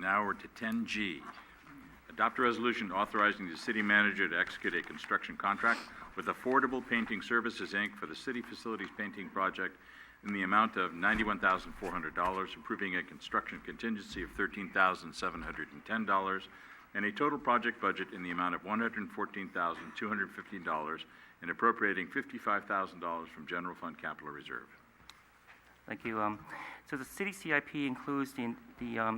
now we're to 10G. Adopt a resolution authorizing the city manager to execute a construction contract with Affordable Painting Services, Inc. for the city facilities painting project in the amount of $91,400, approving a construction contingency of $13,710, and a total project budget in the amount of $114,215, and appropriating $55,000 from General Fund Capital Reserve. Thank you. So the city CIP includes the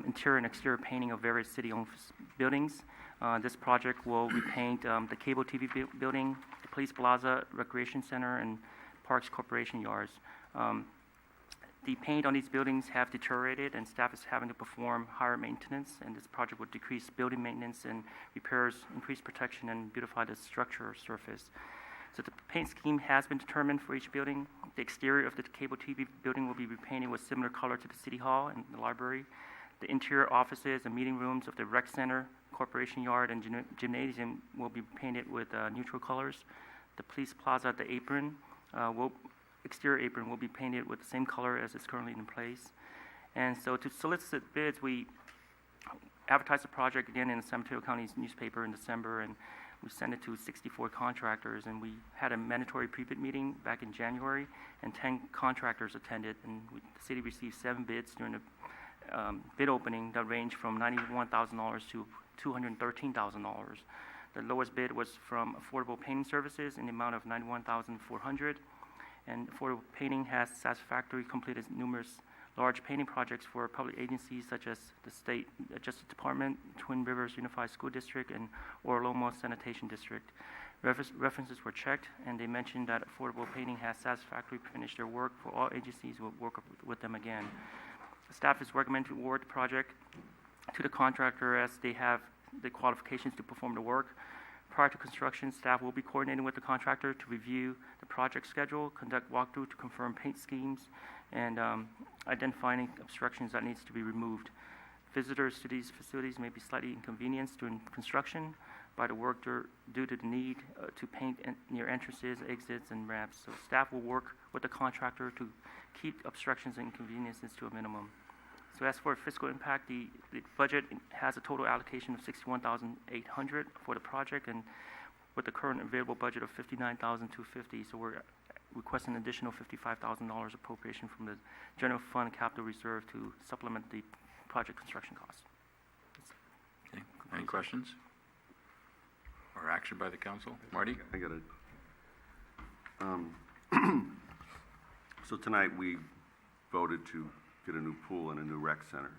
interior and exterior painting of various city-owned buildings. This project will repaint the cable TV building, the Police Plaza, Recreation Center, and Parks Corporation yards. The paint on these buildings have deteriorated, and staff is having to perform higher maintenance, and this project will decrease building maintenance and repairs, increase protection, and beautify the structure or surface. So the paint scheme has been determined for each building. The exterior of the cable TV building will be repainted with similar color to the City Hall and the library. The interior offices and meeting rooms of the Rec Center, Corporation Yard, and Gymnasium will be painted with neutral colors. The Police Plaza, the exterior apron will be painted with the same color as is currently in place. And so to solicit bids, we advertised the project again in the San Mateo County's newspaper in December, and we sent it to 64 contractors, and we had a mandatory pre-bid meeting back in January, and 10 contractors attended, and the city received 7 bids during the bid opening that ranged from $91,000 to $213,000. The lowest bid was from Affordable Painting Services in the amount of $91,400, and Affordable Painting has satisfactorily completed numerous large painting projects for public agencies such as the State Justice Department, Twin Rivers Unified School District, and Orloma Sanitation District. References were checked, and they mentioned that Affordable Painting has satisfactorily finished their work. For all agencies will work with them again. The staff is recommending to award the project to the contractor as they have the qualifications to perform the work. Prior to construction, staff will be coordinating with the contractor to review the project schedule, conduct walkthrough to confirm paint schemes, and identify any obstructions that needs to be removed. Visitors to these facilities may be slightly inconvenienced during construction by the work due to the need to paint near entrances, exits, and ramps. So staff will work with the contractor to keep obstructions and inconveniences to a minimum. So as for fiscal impact, the budget has a total allocation of $61,800 for the project, and with the current available budget of $59,250, so we're requesting an additional $55,000 appropriation from the General Fund Capital Reserve to supplement the project construction costs. Okay. Any questions or action by the council? Marty? I got it. So tonight we voted to get a new pool and a new rec center.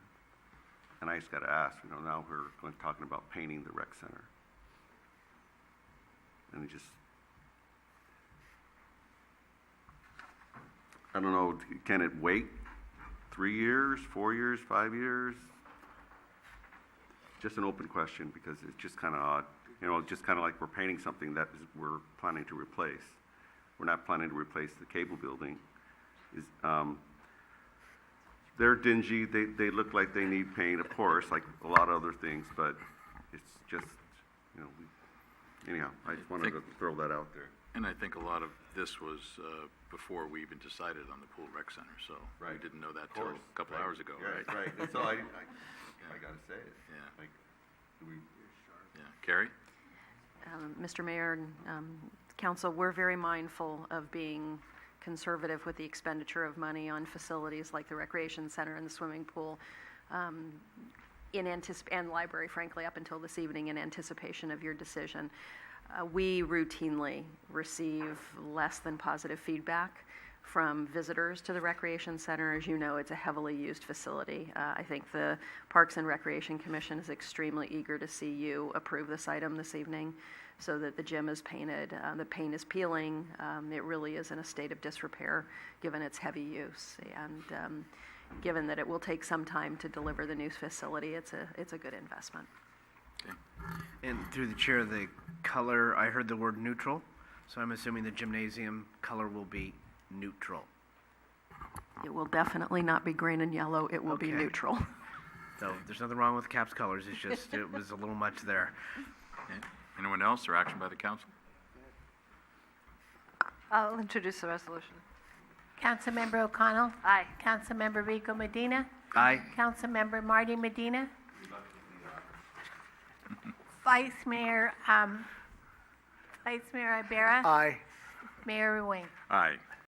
And I just got to ask, now we're talking about painting the rec center. And I don't know, can it wait 3 years, 4 years, 5 years? Just an open question, because it's just kind of odd. Just kind of like we're painting something that we're planning to replace. We're not planning to replace the cable building. They're dingy. They look like they need paint, of course, like a lot of other things, but it's just, anyhow, I just wanted to throw that out there. And I think a lot of this was before we even decided on the pool rec center, so we didn't know that till a couple hours ago, right? Right. And so I got to say it. Yeah. Carrie? Mr. Mayor and Council, we're very mindful of being conservative with the expenditure of money on facilities like the recreation center and the swimming pool, and library, frankly, up until this evening in anticipation of your decision. We routinely receive less than positive feedback from visitors to the recreation center. As you know, it's a heavily used facility. I think the Parks and Recreation Commission is extremely eager to see you approve this item this evening so that the gym is painted, the paint is peeling. It really is in a state of disrepair given its heavy use. And given that it will take some time to deliver the new facility, it's a good investment. Okay. And through the chair, the color, I heard the word neutral, so I'm assuming the gymnasium color will be neutral. It will definitely not be green and yellow. It will be neutral. So there's nothing wrong with CAP's colors. It's just, it was a little much there. Okay. Anyone else or action by the council? I'll introduce the resolution. Councilmember O'Connell. Aye. Councilmember Rico Medina. Aye. Councilmember Marty Medina. Vice Mayor Ibarra. Aye. Mayor Wayne. Aye.